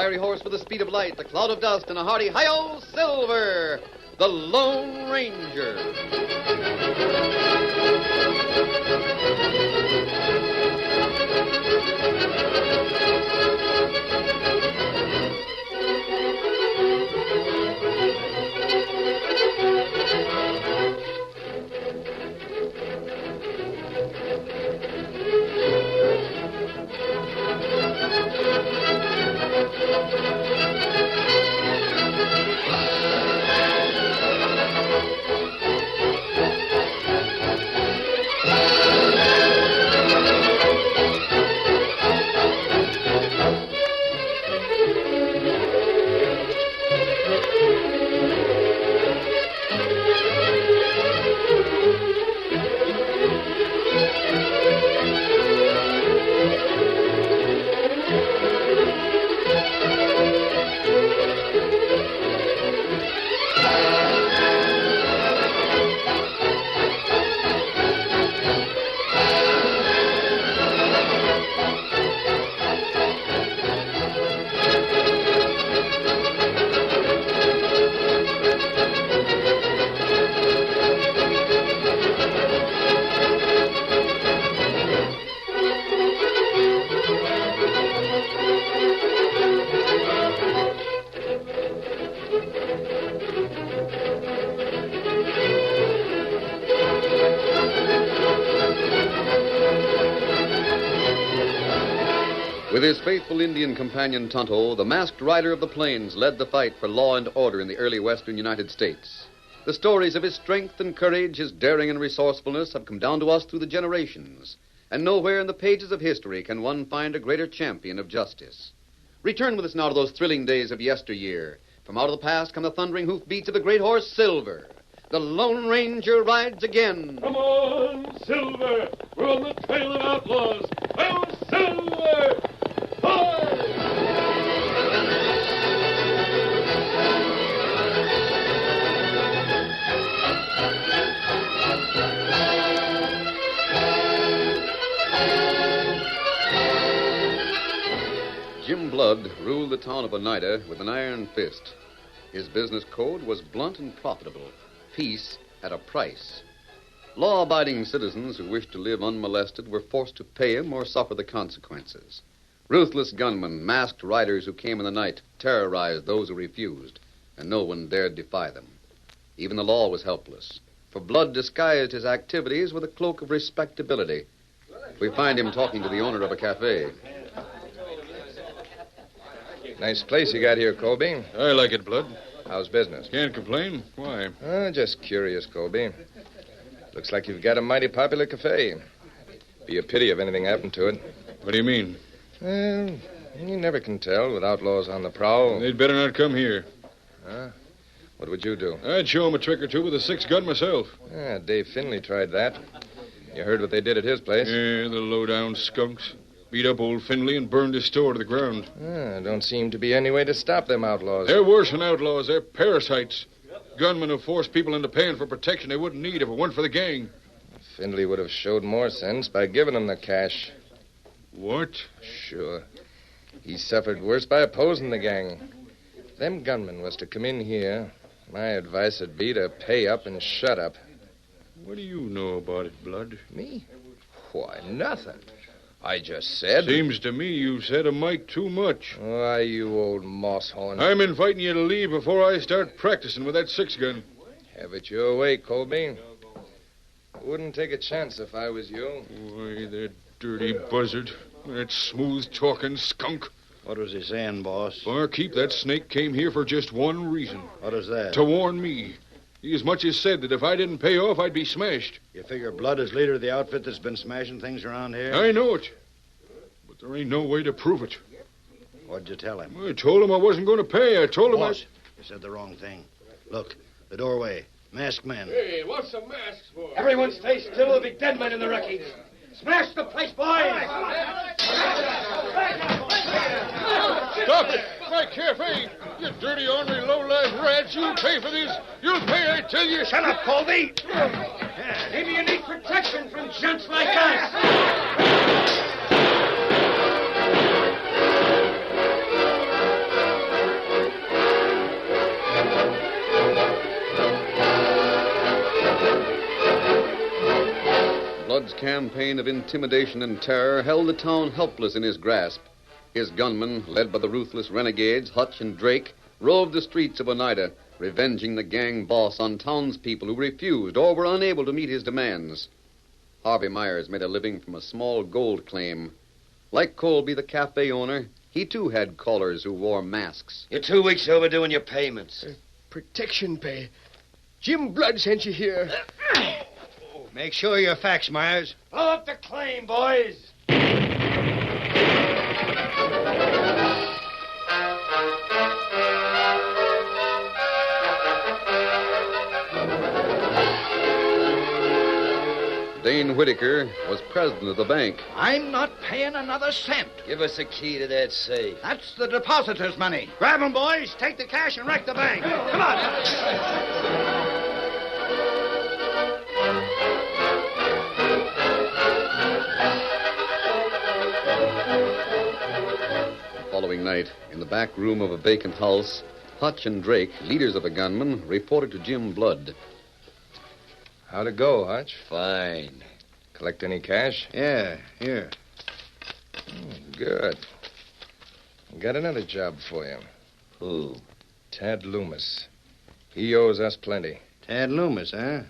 fiery horse with the speed of light, a cloud of dust, and a hearty hi-yo Silver, the Lone Ranger. With his faithful Indian companion Tonto, the masked rider of the plains led the fight for law and order in the early western United States. The stories of his strength and courage, his daring and resourcefulness have come down to us through the generations. And nowhere in the pages of history can one find a greater champion of justice. Return with us now to those thrilling days of yesteryear. From out of the past come the thundering hoofbeats of the great horse Silver. The Lone Ranger rides again. Come on, Silver! We're on the trail of outlaws! Oh, Silver! Jim Blood ruled the town of Oneida with an iron fist. His business code was blunt and profitable. Peace at a price. Law-abiding citizens who wished to live unmolested were forced to pay him or suffer the consequences. Ruthless gunmen, masked riders who came in the night, terrorized those who refused, and no one dared defy them. Even the law was helpless, for Blood disguised his activities with a cloak of respectability. We find him talking to the owner of a cafe. Nice place you got here, Colby. I like it, Blood. How's business? Can't complain. Why? Just curious, Colby. Looks like you've got a mighty popular cafe. Be a pity if anything happened to it. What do you mean? Well, you never can tell with outlaws on the prowl. They'd better not come here. Huh? What would you do? I'd show 'em a trick or two with a 6-gun myself. Dave Finley tried that. You heard what they did at his place? Yeah, the low-down skunks. Beat up old Finley and burned his store to the ground. Don't seem to be any way to stop them outlaws. They're worse than outlaws. They're parasites. Gunmen who force people into paying for protection they wouldn't need if it weren't for the gang. Finley would have showed more sense by giving them the cash. What? Sure. He suffered worse by opposing the gang. If them gunmen was to come in here, my advice would be to pay up and shut up. What do you know about it, Blood? Me? Why, nothing. I just said... Seems to me you've said a mite too much. Why, you old moss-horn. I'm inviting you to leave before I start practicing with that 6-gun. Have it your way, Colby. Wouldn't take a chance if I was you. Why, that dirty buzzard. That smooth-talking skunk. What was he saying, boss? Barkeep, that snake came here for just one reason. What is that? To warn me. He as much as said that if I didn't pay off, I'd be smashed. You figure Blood is leader of the outfit that's been smashing things around here? I know it. But there ain't no way to prove it. What'd you tell him? I told him I wasn't going to pay. I told him Boss, you said the wrong thing. Look, the doorway. Masked men. Hey, what's the masks for? Everyone stay still. There'll be dead men in the wreckage. Smash the place, boys! Stop it! My cafe! You dirty, ornery, low-life rats! You'll pay for this! You'll pay, I tell you! Shut up, Colby! Maybe you need protection from gents like us. campaign of intimidation and terror held the town helpless in his grasp. His gunmen, led by the ruthless renegades Hutch and Drake, roved the streets of Oneida, revenging the gang boss on townspeople who refused or were unable to meet his demands. Harvey Myers made a living from a small gold claim. Like Colby, the cafe owner, he too had callers who wore masks. You're 2 weeks overdue in your payments. Protection pay. Jim Blood sent you here. Make sure your facts, Myers. Blow up the claim, boys. Dane Whitaker was president of the bank. I'm not paying another cent. Give us a key to that safe. That's the depositor's money. Grab 'em, boys. Take the cash and wreck the bank. Come on. The following night, in the back room of a vacant house, Hutch and Drake, leaders of the gunmen, reported to Jim Blood. How'd it go, Hutch? Fine. Collect any cash? Yeah, here. Good. Got another job for you. Who? Tad Loomis. He owes us plenty. Tad Loomis, huh?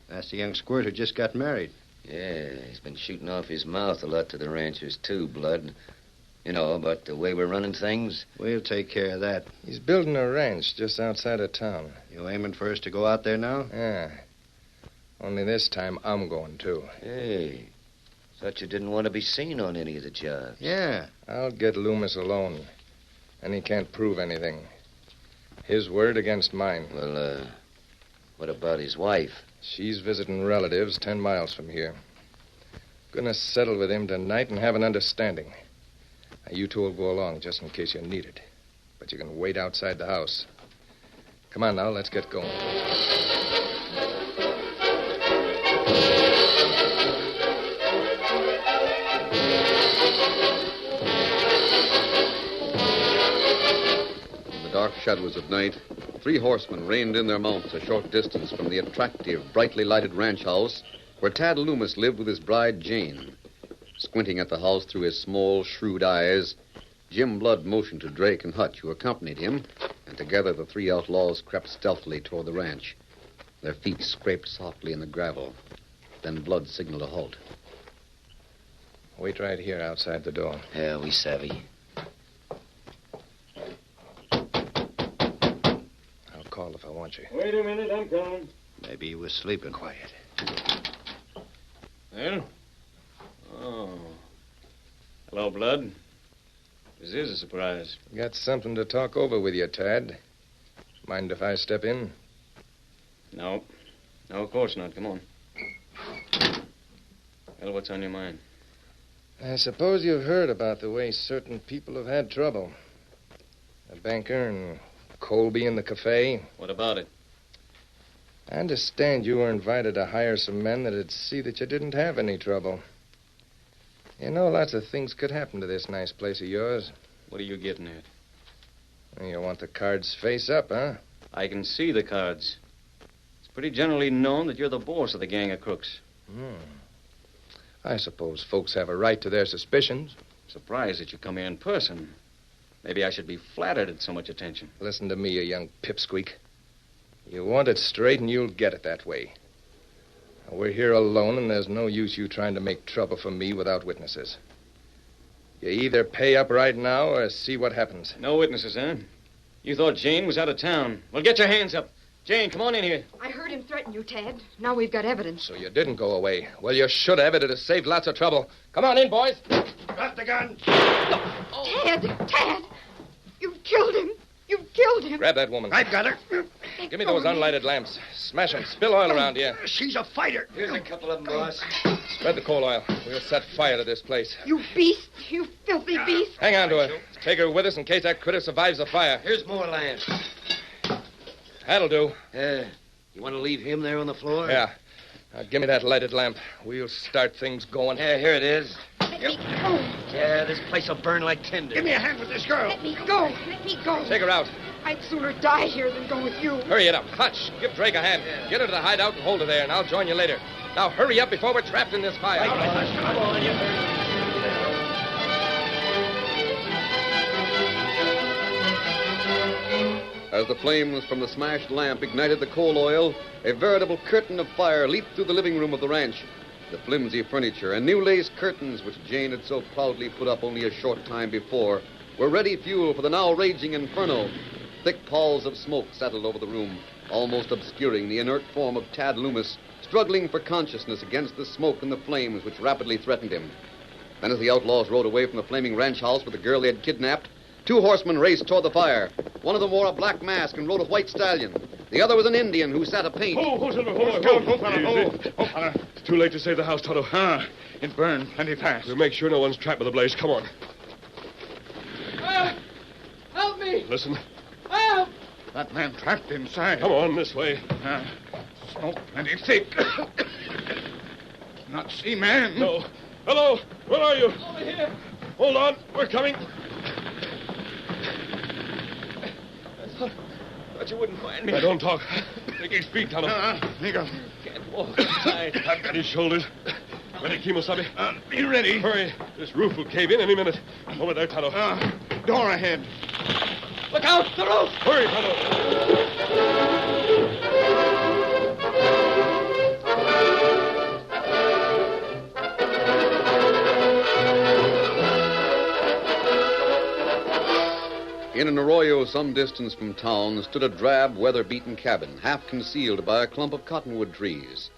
That's the young squirt who just got married. Yeah, he's been shooting off his mouth a lot to the ranchers, too, Blood. You know, about the way we're running things. We'll take care of that. He's building a ranch just outside of town. You aiming for us to go out there now? Yeah. Only this time I'm going, too. Hey, thought you didn't want to be seen on any of the jobs. Yeah. I'll get Loomis alone, and he can't prove anything. His word against mine. Well, what about his wife? She's visiting relatives 10 miles from here. Gonna settle with him tonight and have an understanding. Now, you two will go along just in case you need it. But you can wait outside the house. Come on now, let's get going. In the dark shadows of night, 3 horsemen reined in their mounts a short distance from the attractive, brightly lighted ranch house where Tad Loomis lived with his bride, Jane. Squinting at the house through his small, shrewd eyes, Jim Blood motioned to Drake and Hutch, who accompanied him, and together the 3 outlaws crept stealthily toward the ranch. Their feet scraped softly in the gravel. Then Blood signaled a halt. Wait right here outside the door. Yeah, we savvy. I'll call if I want you. Wait a minute, I'm coming. Maybe he was sleeping. Quiet. Well? Oh. Hello, Blood. This is a surprise. Got something to talk over with you, Tad. Mind if I step in? No. No, of course not. Come on. Well, what's on your mind? I suppose you've heard about the way certain people have had trouble. A banker and Colby in the cafe. What about it? I understand you were invited to hire some men that'd see that you didn't have any trouble. You know, lots of things could happen to this nice place of yours. What are you getting at? You want the cards face up, huh? I can see the cards. It's pretty generally known that you're the boss of the gang of crooks. I suppose folks have a right to their suspicions. Surprised that you come here in person. Maybe I should be flattered at so much attention. Listen to me, you young pipsqueak. You want it straight, and you'll get it that way. Now, we're here alone, and there's no use you trying to make trouble for me without witnesses. You either pay up right now or see what happens. No witnesses, huh? You thought Jane was out of town. Well, get your hands up. Jane, come on in here. I heard him threaten you, Tad. Now we've got evidence. So you didn't go away. Well, you should have. It'd have saved lots of trouble. Come on in, boys. Drop the gun. Tad! You've killed him. You've killed him. Grab that woman. I've got her. Give me those unlighted lamps. Smash them. Spill oil around here. She's a fighter. Here's a couple of them, boss. Spread the coal oil. We'll set fire to this place. You beast. You filthy beast. Hang on to her. Take her with us in case that critter survives the fire. Here's more lamps. That'll do. You want to leave him there on the floor? Yeah. Now, give me that lighted lamp. We'll start things going. Yeah, here it is. Let me go. Yeah, this place will burn like tinder. Give me a hand with this girl. Let me go. Let me go. Take her out. I'd sooner die here than go with you. Hurry it up. Hutch, give Drake a hand. Get her to the hideout and hold her there, and I'll join you later. Now hurry up before we're trapped in this fire. Come on, you As the flames from the smashed lamp ignited the coal oil, a veritable curtain of fire leaped through the living room of the ranch. The flimsy furniture and new lace curtains which Jane had so proudly put up only a short time before were ready fuel for the now raging inferno. Thick palls of smoke settled over the room, almost obscuring the inert form of Tad Loomis, struggling for consciousness against the smoke and the flames which rapidly threatened him. Then as the outlaws rode away from the flaming ranch house with the girl they had kidnapped, two horsemen raced toward the fire. One of them wore a black mask and rode a white stallion. The other was an Indian who sat a paint. Oh, Silver, hold on. Oh, fella. It's too late to save the house, Tonto. It burned plenty fast. We'll make sure no one's trapped by the blaze. Come on. Help me! Listen. Help! That man trapped inside. Come on, this way. Smoke plenty thick. Not see man. No. Hello, where are you? Over here. Hold on, we're coming. Thought you wouldn't find me. Now, don't talk. Take his feet, Tonto. Nigga. Can't walk outside. I've got his shoulders. Ready, Kimosabe? Be ready. Hurry. This roof will cave in any minute. Over there, Tonto. Door ahead. Look out, the roof! Hurry, Tonto. In an arroyo some distance from town stood a drab, weather-beaten cabin, half concealed by a clump of cottonwood trees.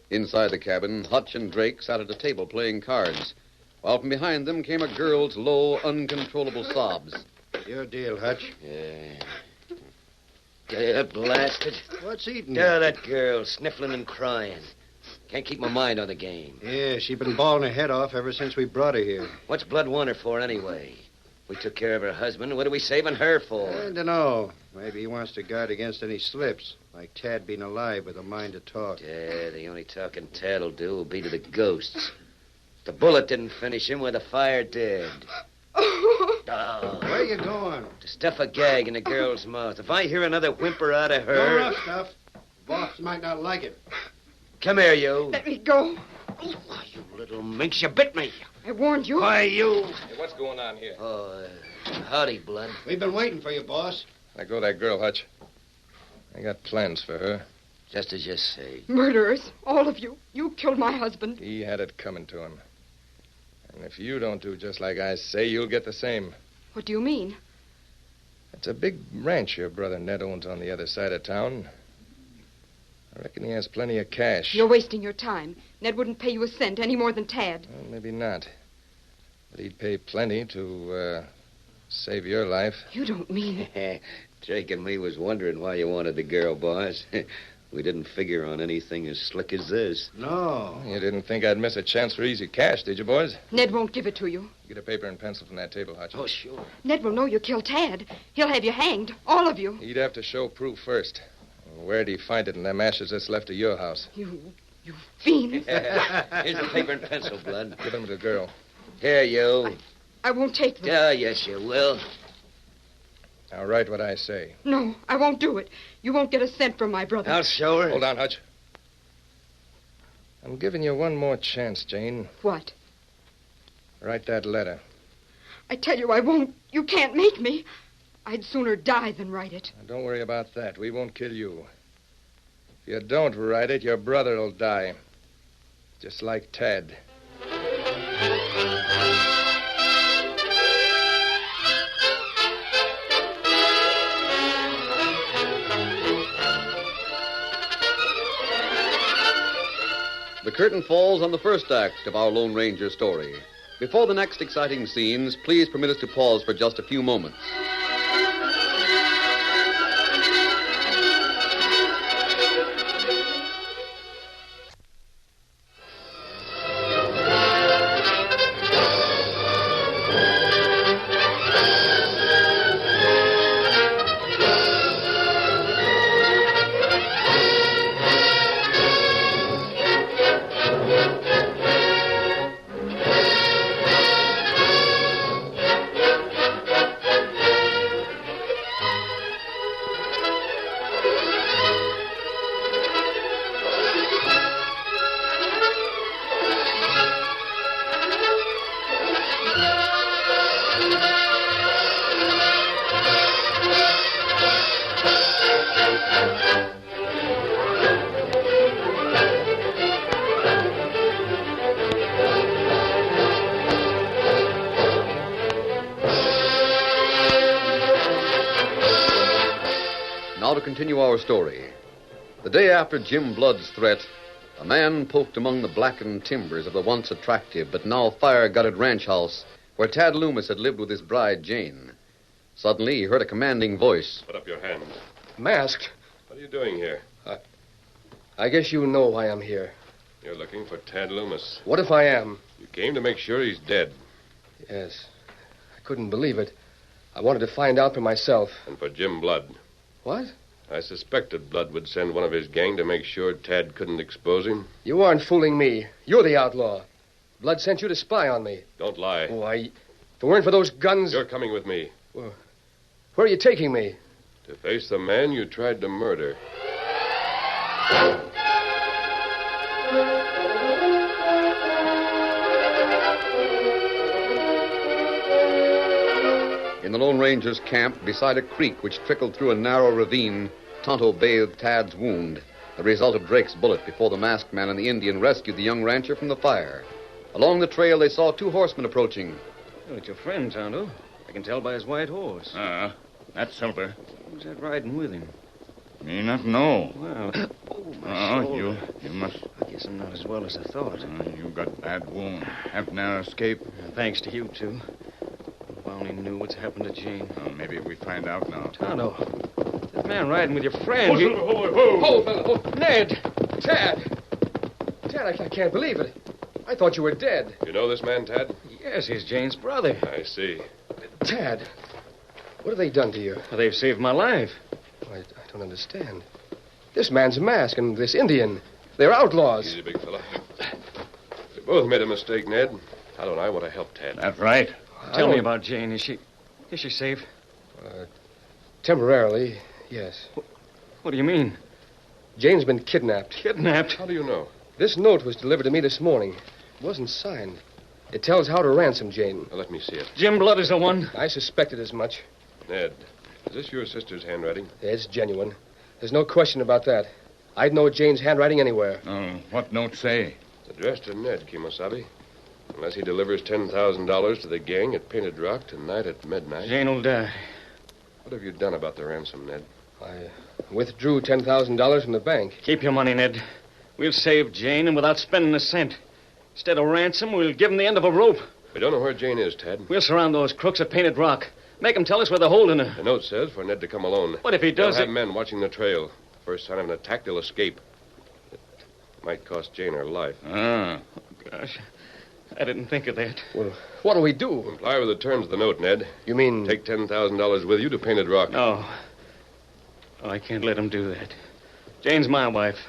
Inside the cabin, Hutch and Drake sat at a table playing cards, while from behind them came a girl's low, uncontrollable sobs. Your deal, Hutch. Yeah, blasted. What's eating you? Yeah, that girl, sniffling and crying. Can't keep my mind on the game. Yeah, she's been bawling her head off ever since we brought her here. What's Blood want her for, anyway? We took care of her husband. What are we saving her for? I don't know. Maybe he wants to guard against any slips, like Tad being alive with a mind to talk. Yeah, the only talking Tad'll do will be to the ghosts. The bullet didn't finish him where the fire did. Oh. Where you going? To stuff a gag in the girl's mouth. If I hear another whimper out of No her... rough stuff. Boss might not like it. Come here, you. Let me go. Oh, you little minx, you bit me. I warned you. Why, you... Hey, what's going on here? Oh, howdy, Blood. We've been waiting for you, boss. Let go of that girl, Hutch. I got plans for her. Just as you say. Murderers, all of you. You killed my husband. He had it coming to him. And if you don't do just like I say, you'll get the same. What do you mean? It's a big ranch your brother Ned owns on the other side of town. I reckon he has plenty of cash. You're wasting your time. Ned wouldn't pay you a cent any more than Tad. Well, maybe not. But he'd pay plenty to save your life. You don't mean... Drake and me was wondering why you wanted the girl, boss. We didn't figure on anything as slick as this. No. You didn't think I'd miss a chance for easy cash, did you, boys? Ned won't give it to you. Get a paper and pencil from that table, Hutch. Oh, sure. Ned will know you killed Tad. He'll have you hanged, all of you. He'd have to show proof first. Where'd he find it in them ashes that's left of your house? You fiend. Here's the paper and pencil, Blood. Give them to the girl. Here, you. I won't take them. Yeah, yes, you will. Now, write what I say. No, I won't do it. You won't get a cent from my brother. I'll show her. Hold on, Hutch. I'm giving you one more chance, Jane. What? Write that letter. I tell you I won't. You can't make me. I'd sooner die than write it. Now, don't worry about that. We won't kill you. If you don't write it, your brother'll die. Just like Tad. The curtain falls on the first act of our Lone Ranger story. Before the next exciting scenes, please permit us to pause for just a few moments. Now to continue our story. The day after Jim Blood's threat, a man poked among the blackened timbers of the once attractive but now fire-gutted ranch house where Tad Loomis had lived with his bride, Jane. Suddenly, he heard a commanding voice. Put up your hand. Masked? What are you doing here? I guess you know why I'm here. You're looking for Tad Loomis. What if I am? You came to make sure he's dead. Yes. I couldn't believe it. I wanted to find out for myself. And for Jim Blood. What? I suspected Blood would send one of his gang to make sure Tad couldn't expose him. You aren't fooling me. You're the outlaw. Blood sent you to spy on me. Don't lie. Why, if it weren't for those guns... You're coming with me. Well, where are you taking me? To face the man you tried to murder. In the Lone Ranger's camp, beside a creek which trickled through a narrow ravine, Tonto bathed Tad's wound, the result of Drake's bullet before the masked man and the Indian rescued the young rancher from the fire. Along the trail, they saw two horsemen approaching. Oh, it's your friend, Tonto. I can tell by his white horse. That's Silver. Who's that riding with him? Me not know. Well, my shoulder. You must... I guess I'm not as well as I thought. You got bad wound. Have now escape. Thanks to you two. If I only knew what's happened to Jane. Maybe we find out now. Tonto, that man riding with your friend. Silver, ho! Oh, Ned! Tad! Tad, I can't believe it. I thought you were dead. You know this man, Tad? Yes, he's Jane's brother. I see. Tad, what have they done to you? Well, they've saved my life. I don't understand. This man's mask and this Indian, they're outlaws. Easy, big fella. We both made a mistake, Ned. Tonto and I want to help Tad. That's right. Tell me about Jane. Is she safe? Temporarily, yes. What do you mean? Jane's been kidnapped. Kidnapped? How do you know? This note was delivered to me this morning. It wasn't signed. It tells how to ransom Jane. Well, let me see it. Jim Blood is the one. I suspected as much. Ned, is this your sister's handwriting? It's genuine. There's no question about that. I'd know Jane's handwriting anywhere. What note say? It's addressed to Ned, Kimosabe. Unless he delivers $10,000 to the gang at Painted Rock tonight at midnight. Jane will die. What have you done about the ransom, Ned? I withdrew $10,000 from the bank. Keep your money, Ned. We'll save Jane, and without spending a cent. Instead of ransom, we'll give him the end of a rope. We don't know where Jane is, Ted. We'll surround those crooks at Painted Rock. Make them tell us where they're holding her. The note says for Ned to come alone. What if he does They'll have men watching the trail. First sign of an attack, they'll escape. It might cost Jane her life. Oh, gosh. I didn't think of that. Well, what'll we do? Comply with the terms of the note, Ned. You mean... Take $10,000 with you to Painted Rock. No. Oh, I can't let him do that. Jane's my wife.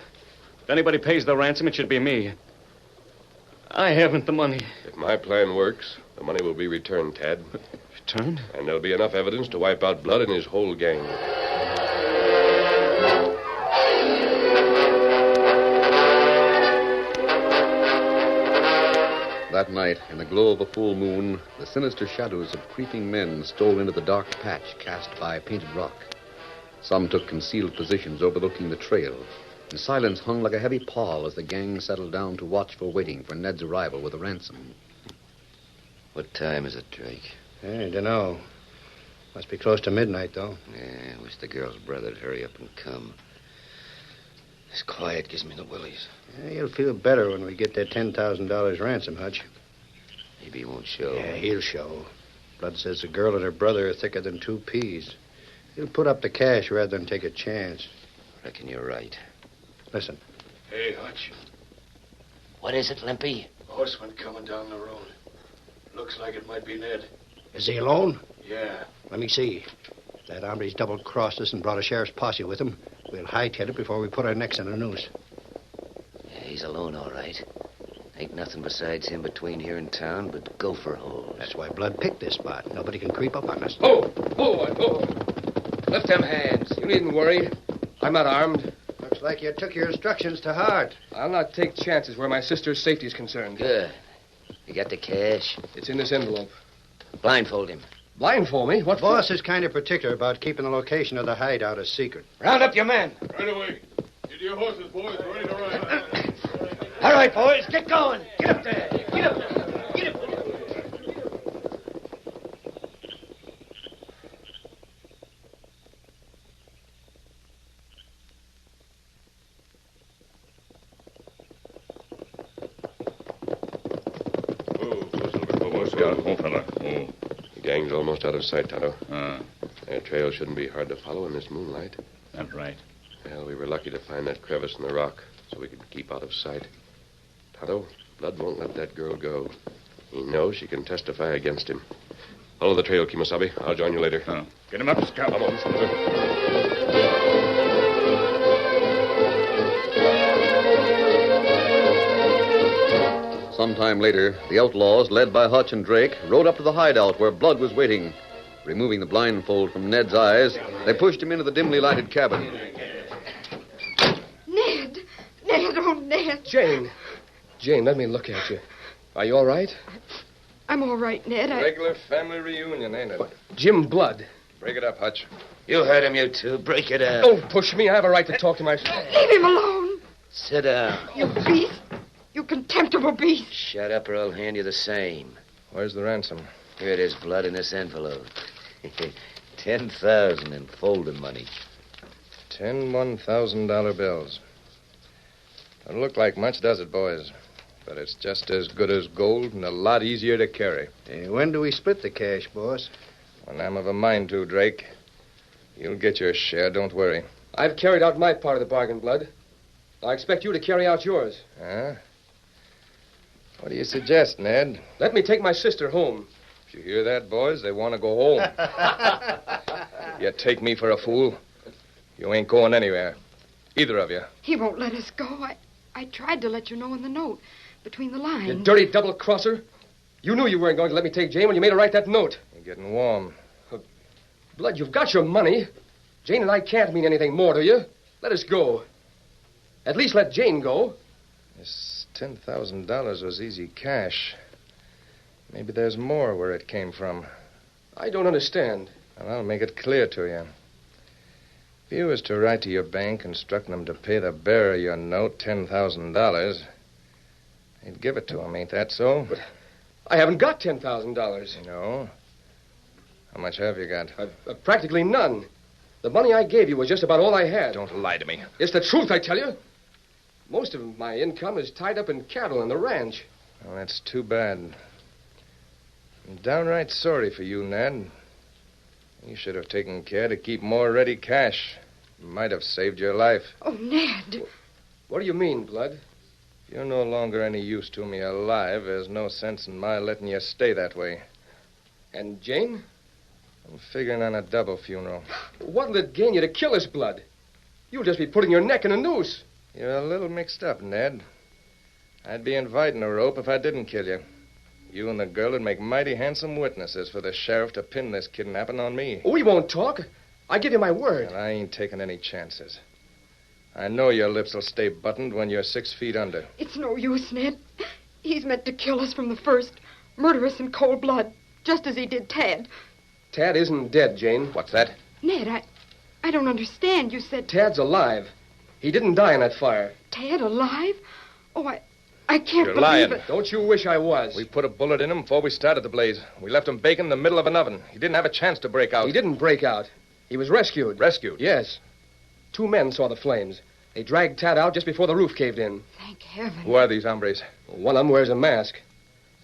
If anybody pays the ransom, it should be me. I haven't the money. If my plan works, the money will be returned, Tad. Returned? And there'll be enough evidence to wipe out Blood and his whole gang. That night, in the glow of a full moon, the sinister shadows of creeping men stole into the dark patch cast by Painted Rock. Some took concealed positions overlooking the trail, and silence hung like a heavy pall as the gang settled down to watchful waiting for Ned's arrival with the ransom. What time is it, Drake? I don't know. Must be close to midnight, though. Yeah, I wish the girl's brother'd hurry up and come. This quiet gives me the willies. Yeah, you'll feel better when we get that $10,000 ransom, Hutch. Maybe he won't show. Yeah, he'll show. Blood says the girl and her brother are thicker than two peas. He'll put up the cash rather than take a chance. Reckon you're right. Listen. Hey, Hutch. What is it, Limpy? Horseman coming down the road. Looks like it might be Ned. Is he alone? Yeah. Let me see. If that hombre's double-crossed us and brought a sheriff's posse with him, we'll hightail it before we put our necks in a noose. Yeah, he's alone, all right. Ain't nothing besides him between here and town but gopher holes. That's why Blood picked this spot. Nobody can creep up on us. Oh! Lift them hands. You needn't worry. I'm not armed. Looks like you took your instructions to heart. I'll not take chances where my sister's safety is concerned. Good. You got the cash? It's in this envelope. Blindfold him. Blindfold me? What The boss is kind of particular about keeping the location of the hideout a secret. Round up your men. Right away. Get your horses, boys. Ready to ride. All right, boys, get going. Get up there. Get up there. Get up there. Scout. Oh, fella. Oh. The gang's almost out of sight, Tonto. Ah, Their trail shouldn't be hard to follow in this moonlight. that's right. Well, we were lucky to find that crevice in the rock so we could keep out of sight. Tonto, Blood won't let that girl go. He knows she can testify against him. Follow the trail, Kimosabe. I'll join you later. Oh. Get him up, Scout. Come on, Silver. Sometime later, the outlaws, led by Hutch and Drake, rode up to the hideout where Blood was waiting. Removing the blindfold from Ned's eyes, they pushed him into the dimly lighted cabin. Ned! Ned, oh, Ned! Jane, let me look at you. Are you all right? I'm all right, Ned. Regular family reunion, ain't it? Jim Blood. Break it up, Hutch. You heard him, you two. Break it up. Don't push me. I have a right to talk to my... Leave him alone! Sit down. You beast! You contemptible beast! Shut up or I'll hand you the same. Where's the ransom? Here it is, Blood, in this envelope. 10,000 in folding money. 10 $1,000 bills. Doesn't look like much, does it, boys? But it's just as good as gold and a lot easier to carry. When do we split the cash, boss? When I'm of a mind to, Drake. You'll get your share, don't worry. I've carried out my part of the bargain, Blood. I expect you to carry out yours. Huh? What do you suggest, Ned? Let me take my sister home. If you hear that, boys, they want to go home. You take me for a fool. You ain't going anywhere. Either of you. He won't let us go. I tried to let you know in the note, between the lines. You dirty double-crosser. You knew you weren't going to let me take Jane when you made her write that note. You're getting warm. Blood, you've got your money. Jane and I can't mean anything more to you. Let us go. At least let Jane go. This $10,000 was easy cash. Maybe there's more where it came from. I don't understand. Well, I'll make it clear to you. If you was to write to your bank instructing them to pay the bearer of your note $10,000, they'd give it to him, ain't that so? But I haven't got $10,000. No? How much have you got? I've practically none. The money I gave you was just about all I had. Don't lie to me. It's the truth, I tell you. Most of my income is tied up in cattle and the ranch. Well, that's too bad. I'm downright sorry for you, Ned. You should have taken care to keep more ready cash. Might have saved your life. Oh, Ned. What do you mean, Blood? If you're no longer any use to me alive, there's no sense in my letting you stay that way. And Jane? I'm figuring on a double funeral. What'll it gain you to kill us, Blood? You'll just be putting your neck in a noose. You're a little mixed up, Ned. I'd be inviting a rope if I didn't kill you. You and the girl would make mighty handsome witnesses for the sheriff to pin this kidnapping on me. We won't talk. I give you my word. And I ain't taking any chances. I know your lips will stay buttoned when you're 6 feet under. It's no use, Ned. He's meant to kill us from the first. Murder us in cold blood, just as he did Tad. Tad isn't dead, Jane. What's that? Ned, I don't understand. You said... Tad's alive. He didn't die in that fire. Tad alive? Oh, I can't You're believe lying. it. Don't you wish I was? We put a bullet in him before we started the blaze. We left him baking in the middle of an oven. He didn't have a chance to break out. He didn't break out. He was rescued. Rescued? Yes. 2 men saw the flames. They dragged Tad out just before the roof caved in. Thank heaven. Who are these hombres? One of them wears a mask.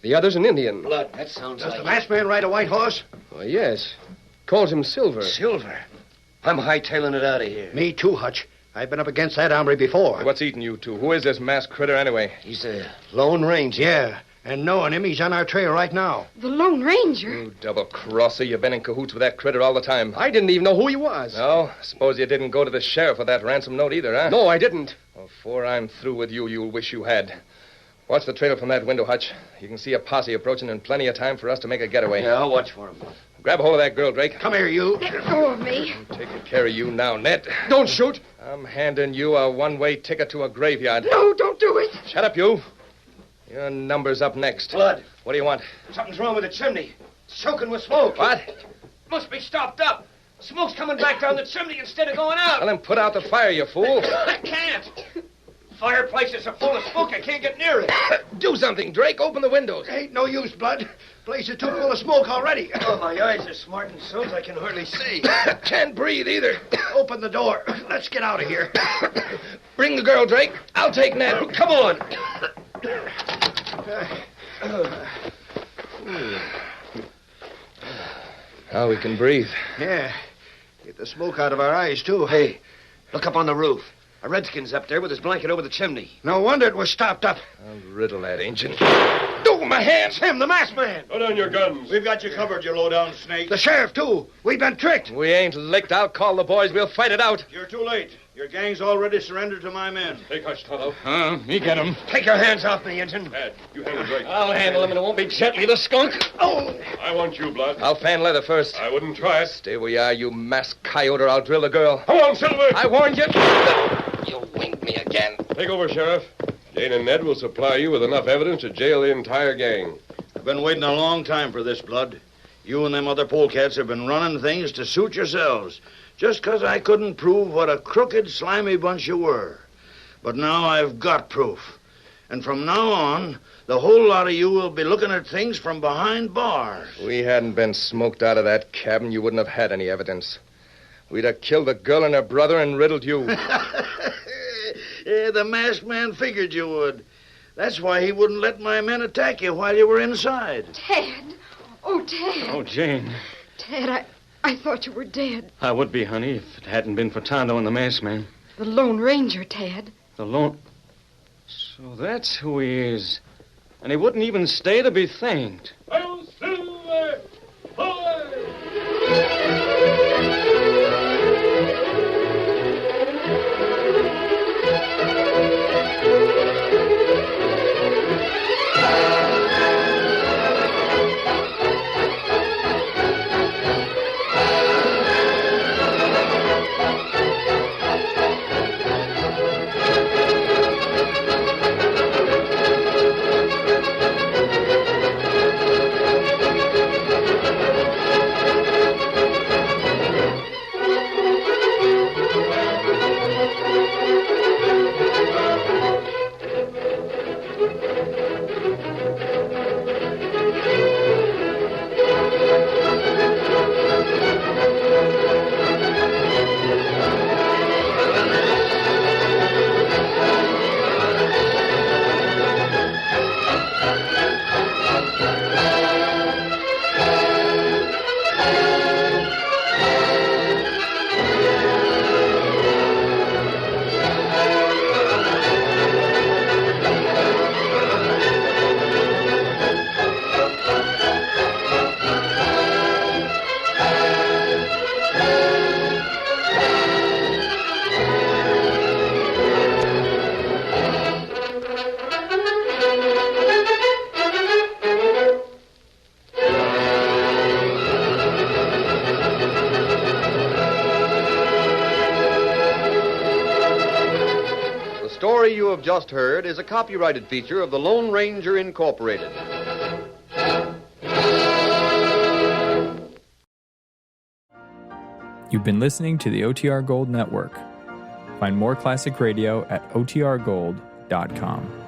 The other's an Indian. Blood, that sounds Does like... the masked man ride a white horse? Well, yes. Calls him Silver. Silver. I'm hightailing it out of here. Me too, Hutch. I've been up against that hombre before. What's eating you two? Who is this masked critter anyway? He's a Lone Ranger. Yeah, and knowing him, he's on our trail right now. The Lone Ranger? You double-crosser. You've been in cahoots with that critter all the time. I didn't even know who he was. No? Suppose you didn't go to the sheriff with that ransom note either, huh? No, I didn't. Well, before I'm through with you, you'll wish you had. Watch the trail from that window, Hutch. You can see a posse approaching in plenty of time for us to make a getaway. Yeah, I'll watch for him. Grab a hold of that girl, Drake. Come here, you. Let go of me. I'm taking care of you now, Ned. Don't shoot. I'm handing you a one-way ticket to a graveyard. No, don't do it. Shut up, you. Your number's up next. Blood. What do you want? Something's wrong with the chimney. It's choking with smoke. What? Must be stopped up. Smoke's coming back down the chimney instead of going out. Tell him put out the fire, you fool. I can't. Fireplaces are full of smoke. I can't get near it. Do something, Drake. Open the windows. Ain't no use, Blood. Place is too full of smoke already. Oh, my eyes are smarting so I can hardly see. Can't breathe either. Open the door. Let's get out of here. Bring the girl, Drake. I'll take Ned. Come on. Now we can breathe. Yeah. Get the smoke out of our eyes, too. Hey, look up on the roof. A redskin's up there with his blanket over the chimney. No wonder it was stopped up. I'll riddle that ancient. Oh, my hands! Him, the masked man. Put down your guns. We've got you covered, you low-down snake. The sheriff, too. We've been tricked. We ain't licked. I'll call the boys. We'll fight it out. You're too late. Your gang's already surrendered to my men. Take hush, Tonto. Me get him. Take your hands off me, Injun. Ed, you handle Drake. I'll handle him, and it won't be gently, the skunk. Oh! I want you, Blood. I'll fan leather first. I wouldn't try it. Stay where you are, you masked coyote, or I'll drill the girl. Come on, Silver. I warned you. You winged me again. Take over, Sheriff. Jane and Ned will supply you with enough evidence to jail the entire gang. I've been waiting a long time for this, Blood. You and them other polecats have been running things to suit yourselves, just 'cause I couldn't prove what a crooked, slimy bunch you were. But now I've got proof. And from now on, the whole lot of you will be looking at things from behind bars. If we hadn't been smoked out of that cabin, you wouldn't have had any evidence. We'd have killed the girl and her brother and riddled you. Yeah, the masked man figured you would. That's why he wouldn't let my men attack you while you were inside. Ted. Oh, Ted. Oh, Jane. Ted, I thought you were dead. I would be, honey, if it hadn't been for Tonto and the masked man. The Lone Ranger, Ted. The lone... So that's who he is. And he wouldn't even stay to be thanked. The story you have just heard is a copyrighted feature of the Lone Ranger Incorporated. You've been listening to the OTR Gold Network. Find more classic radio at otrgold.com.